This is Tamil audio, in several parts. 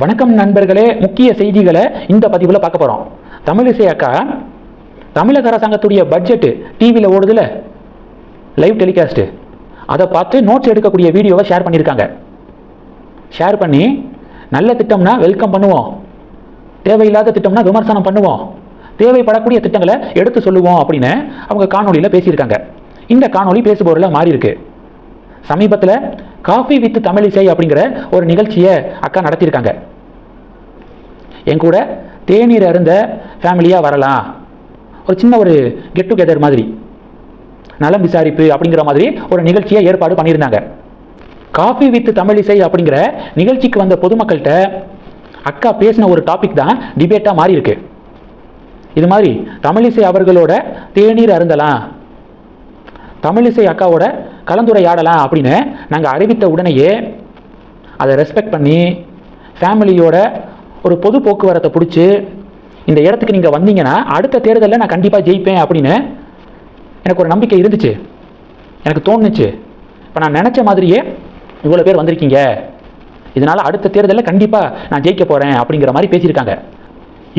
வணக்கம் நண்பர்களே, முக்கிய செய்திகளை இந்த பதிவில் பார்க்க போகிறோம். தமிழிசை அக்கா தமிழக அரசாங்கத்துடைய பட்ஜெட் டிவியில் ஓடுதுல, லைவ் டெலிகாஸ்ட்டு, அதை பார்த்து நோட்ஸ் எடுக்கக்கூடிய வீடியோவை ஷேர் பண்ணியிருக்காங்க. ஷேர் பண்ணி நல்ல திட்டம்னா வெல்கம் பண்ணுவோம், தேவையில்லாத திட்டம்னா விமர்சனம் பண்ணுவோம், தேவைப்படக்கூடிய திட்டங்களை எடுத்து சொல்லுவோம் அப்படின்னு அவங்க காணொலியில் பேசியிருக்காங்க. இந்த காணொலி பேசுபவரில் மாறி இருக்கு. சமீபத்தில் காஃபி வித் தமிழிசை அப்படிங்கிற ஒரு நிகழ்ச்சியை அக்கா நடத்தியிருக்காங்க. என் கூட தேநீர் அருந்த ஃபேமிலியாக வரலாம், ஒரு சின்ன ஒரு கெட் டுகெதர் மாதிரி, நலம் விசாரிப்பு அப்படிங்கிற மாதிரி ஒரு நிகழ்ச்சியை ஏற்பாடு பண்ணியிருந்தாங்க. காஃபி வித் தமிழிசை அப்படிங்கிற நிகழ்ச்சிக்கு வந்த பொதுமக்கள்கிட்ட அக்கா பேசின ஒரு டாபிக் தான் டிபேட்டாக மாறி இருக்கு. இது மாதிரி தமிழிசை அவர்களோட தேநீர் அருந்தலாம், தமிழிசை அக்காவோட கலந்துரையாடலாம் அப்படின்னு நாங்கள் அறிவித்த உடனேயே அதை ரெஸ்பெக்ட் பண்ணி ஃபேமிலியோட ஒரு பொது போக்குவரத்தை பிடிச்சி இந்த இடத்துக்கு நீங்கள் வந்தீங்கன்னா அடுத்த தேர்தலில் நான் கண்டிப்பாக ஜெயிப்பேன் அப்படின்னு எனக்கு ஒரு நம்பிக்கை இருந்துச்சு, எனக்கு தோணுச்சு. இப்போ நான் நினச்ச மாதிரியே இவ்வளோ பேர் வந்திருக்கீங்க, இதனால் அடுத்த தேர்தலில் கண்டிப்பாக நான் ஜெயிக்க போகிறேன் அப்படிங்கிற மாதிரி பேசியிருக்காங்க.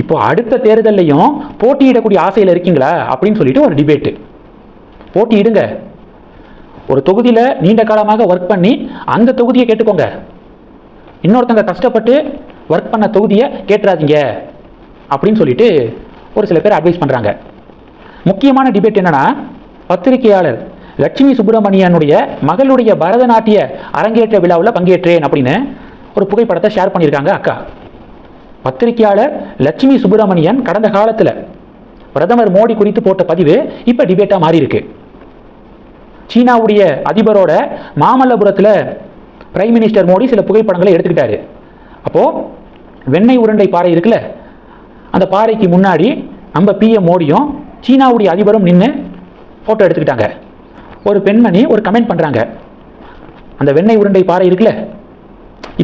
இப்போ அடுத்த தேர்தலையும் போட்டியிடக்கூடிய ஆசையில் இருக்கீங்களா அப்படின்னு சொல்லிட்டு ஒரு டிபேட்டு. போட்டியிடுங்க, ஒரு தொகுதியில் நீண்ட காலமாக ஒர்க் பண்ணி அந்த தொகுதியை கேட்டுக்கோங்க, இன்னொருத்தங்க கஷ்டப்பட்டு ஒர்க் பண்ண தொகுதியை கேட்டுறாதீங்க அப்படின்னு சொல்லிட்டு ஒரு சில பேர் அட்வைஸ் பண்ணுறாங்க. முக்கியமான டிபேட் என்னன்னா, பத்திரிகையாளர் லட்சுமி சுப்பிரமணியனுடைய மகளுடைய பரதநாட்டிய அரங்கேற்ற விழாவில் பங்கேற்றேன் அப்படின்னு ஒரு புகைப்படத்தை ஷேர் பண்ணியிருக்காங்க அக்கா. பத்திரிகையாளர் லட்சுமி சுப்பிரமணியன் கடந்த காலத்தில் பிரதமர் மோடி குறித்து போட்ட பதிவு இப்போ டிபேட்டாக மாறி இருக்கு. சீனாவுடைய அதிபரோட மாமல்லபுரத்தில் பிரைம் மினிஸ்டர் மோடி சில புகைப்படங்களை எடுத்துக்கிட்டாரு. அப்போது வெண்ணெய் உருண்டை பாறை இருக்குல்ல, அந்த பாறைக்கு முன்னாடி நம்ம பிஎம் மோடியும் சீனாவுடைய அதிபரும் நின்று ஃபோட்டோ எடுத்துக்கிட்டாங்க. ஒரு பெண்மணி ஒரு கமெண்ட் பண்ணுறாங்க, அந்த வெண்ணெய் உருண்டை பாறை இருக்குல்ல,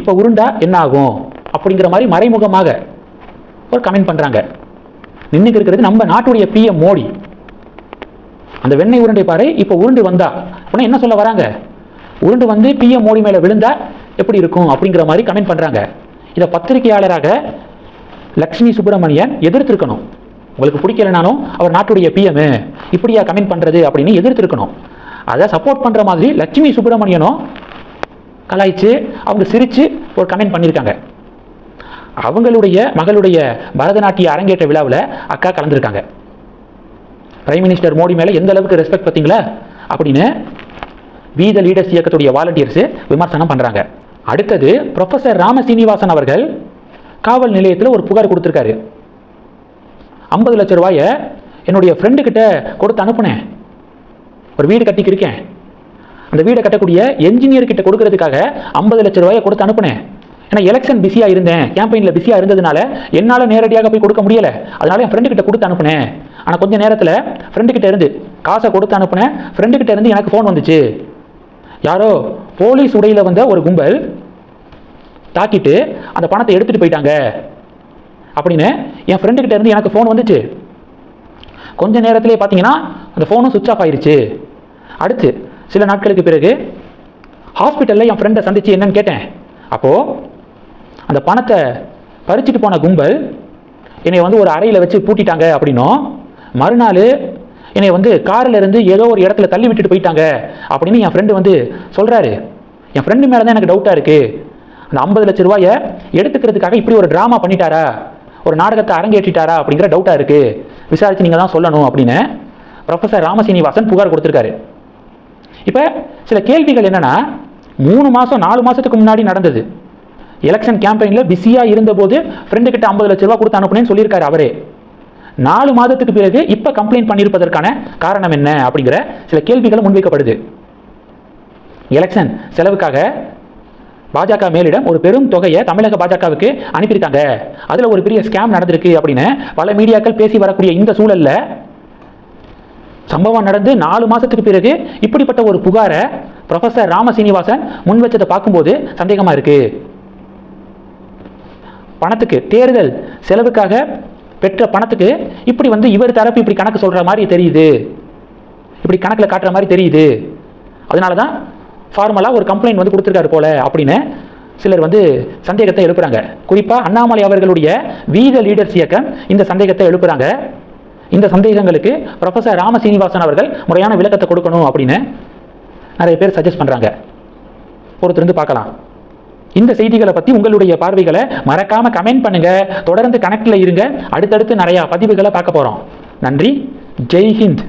இப்போ உருண்டா என்ன ஆகும் அப்படிங்கிற மாதிரி மறைமுகமாக ஒரு கமெண்ட் பண்ணுறாங்க. நின்றுக்கு இருக்கிறது நம்ம நாட்டுடைய பிஎம் மோடி. அந்த வெண்ணெய் உருண்டை பாறை இப்போ உருண்டு வந்தா அப்படின்னா என்ன சொல்ல வராங்க, உருண்டு வந்து பிஎம் மோடி மேலே விழுந்தா எப்படி இருக்கும் அப்படிங்கிற மாதிரி கமெண்ட் பண்ணுறாங்க. இதை பத்திரிகையாளராக லட்சுமி சுப்பிரமணியன் எதிர்த்திருக்கணும். உங்களுக்கு பிடிக்கலனாலும் அவர் நாட்டுடைய பிஎம் இப்படியா கமெண்ட் பண்ணுறது அப்படின்னு எதிர்த்திருக்கணும். அதை சப்போர்ட் பண்ணுற மாதிரி லட்சுமி சுப்பிரமணியனும் கலாய்ச்சி அவங்க சிரித்து ஒரு கமெண்ட் பண்ணியிருக்காங்க. அவங்களுடைய மகளுடைய பரதநாட்டிய அரங்கேற்ற விழாவில் அக்கா கலந்துருக்காங்க. பிரைம் மினிஸ்டர் மோடி மேலே எந்த அளவுக்கு ரெஸ்பெக்ட் பார்த்தீங்களா அப்படின்னு வி த லீடர்ஸ் இயக்கத்துடைய வாலண்டியர்ஸ் விமர்சனம் பண்ணுறாங்க. அடுத்தது ப்ரொஃபசர் ராமசீனிவாசன் அவர்கள் காவல் நிலையத்தில் ஒரு புகார் கொடுத்துருக்காரு. 50 லட்ச ரூபாயை என்னுடைய ஃப்ரெண்டுக்கிட்ட கொடுத்து அனுப்புனேன், ஒரு வீடு கட்டிக்கிருக்கேன், அந்த வீடை கட்டக்கூடிய என்ஜினியர்கிட்ட கொடுக்கறதுக்காக 50 லட்ச ரூபாயை கொடுத்து அனுப்புனேன். ஏன்னா எலெக்ஷன் பிஸியாக இருந்தேன், கேம்பெயினில் பிஸியாக இருந்ததுனால என்னால் நேரடியாக போய் கொடுக்க முடியலை, அதனால என் ஃப்ரெண்டுக்கிட்ட கொடுத்து அனுப்புனேன். ஆனால் கொஞ்சம் நேரத்தில் ஃப்ரெண்டுக்கிட்ட இருந்து காசை கொடுத்து அனுப்புனேன், ஃப்ரெண்டுக்கிட்ட இருந்து எனக்கு ஃபோன் வந்துச்சு, யாரோ போலீஸ் உடையில் வந்த ஒரு கும்பல் தாக்கிட்டு அந்த பணத்தை எடுத்துகிட்டு போயிட்டாங்க அப்படின்னு என் ஃப்ரெண்டுக்கிட்ட இருந்து எனக்கு ஃபோன் வந்துச்சு. கொஞ்ச நேரத்திலே பார்த்தீங்கன்னா அந்த ஃபோனும் சுவிட்ச் ஆஃப் ஆயிடுச்சு. அடுத்து சில நாட்களுக்கு பிறகு ஹாஸ்பிட்டலில் என் ஃப்ரெண்டை சந்தித்து என்னன்னு கேட்டேன். அப்போது அந்த பணத்தை பறிச்சுட்டு போன கும்பல் என்னை வந்து ஒரு அறையில் வச்சு பூட்டிட்டாங்க அப்படின்னும், மறுநாள் என்னை வந்து காரில் இருந்து ஏதோ ஒரு இடத்துல தள்ளி விட்டுட்டு போயிட்டாங்க அப்படின்னு என் ஃப்ரெண்டு வந்து சொல்கிறாரு. என் ஃப்ரெண்டு மேலே தான் எனக்கு டவுட்டாக இருக்குது, அந்த 50 லட்ச ரூபாயை எடுத்துக்கிறதுக்காக இப்படி ஒரு ட்ராமா பண்ணிட்டாரா, ஒரு நாடகத்தை அரங்கேற்றிட்டாரா அப்படிங்கிற டவுட்டாக இருக்குது, விசாரித்து நீங்கள் தான் சொல்லணும் அப்படின்னு ப்ரொஃபசர் ராமசீனிவாசன் புகார் கொடுத்துருக்காரு. இப்போ சில கேள்விகள் என்னென்னா, 3 மாதம் 4 மாதத்துக்கு முன்னாடி நடந்தது, எலெக்ஷன் கேம்பெயினில் பிஸியாக இருந்தபோது ஃப்ரெண்டுக்கிட்ட 50 லட்ச ரூபா கொடுத்து அனுப்புனேன்னு சொல்லியிருக்காரு அவரே. 4 மாதத்துக்கு பிறகு இப்போ கம்ப்ளைண்ட் பண்ணியிருப்பதற்கான காரணம் என்ன அப்படிங்கிற சில கேள்விகள் முன்வைக்கப்படுது. எலெக்ஷன் செலவுக்காக பாஜக மேலிடம் ஒரு பெரும் தொகையை தமிழக பாஜகவுக்கு அனுப்பியிருக்காங்க, அதில் ஒரு பெரிய ஸ்கேம் நடந்திருக்கு அப்படின்னு பல மீடியாக்கள் பேசி வரக்கூடிய இந்த சூழலில் சம்பவம் நடந்து 4 மாதத்துக்கு பிறகு இப்படிப்பட்ட ஒரு புகாரை ப்ரொஃபசர் ராமசீனிவாசன் முன் வச்சதை பார்க்கும்போது சந்தேகமாக இருக்குது. பணத்துக்கு, தேர்தல் செலவுக்காக பெற்ற பணத்துக்கு இப்படி வந்து இவர் தரப்பு இப்படி கணக்கு சொல்கிற மாதிரி தெரியுது, இப்படி கணக்கில் காட்டுற மாதிரி தெரியுது, அதனால தான் ஃபார்மலாக ஒரு கம்ப்ளைண்ட் வந்து கொடுத்துருக்காரு போல அப்படின்னு சிலர் சந்தேகத்தை எழுப்புறாங்க. குறிப்பாக அண்ணாமலை அவர்களுடைய வீத லீடர்ஸ் இயக்கம் இந்த சந்தேகத்தை எழுப்புறாங்க. இந்த சந்தேகங்களுக்கு ப்ரொஃபசர் ராம சீனிவாசன் அவர்கள் முறையான விளக்கத்தை கொடுக்கணும் அப்படின்னு நிறைய பேர் சஜஸ்ட் பண்ணுறாங்க. பொறுத்திருந்து பார்க்கலாம். இந்த செய்திகளை பற்றி உங்களுடைய பார்வைகளை மறக்காம கமெண்ட் பண்ணுங்க. தொடர்ந்து கனெக்டில் இருங்க. அடுத்தடுத்து நிறையா பதிவுகளை பார்க்க போகிறோம். நன்றி. ஜெய் ஹிந்த்.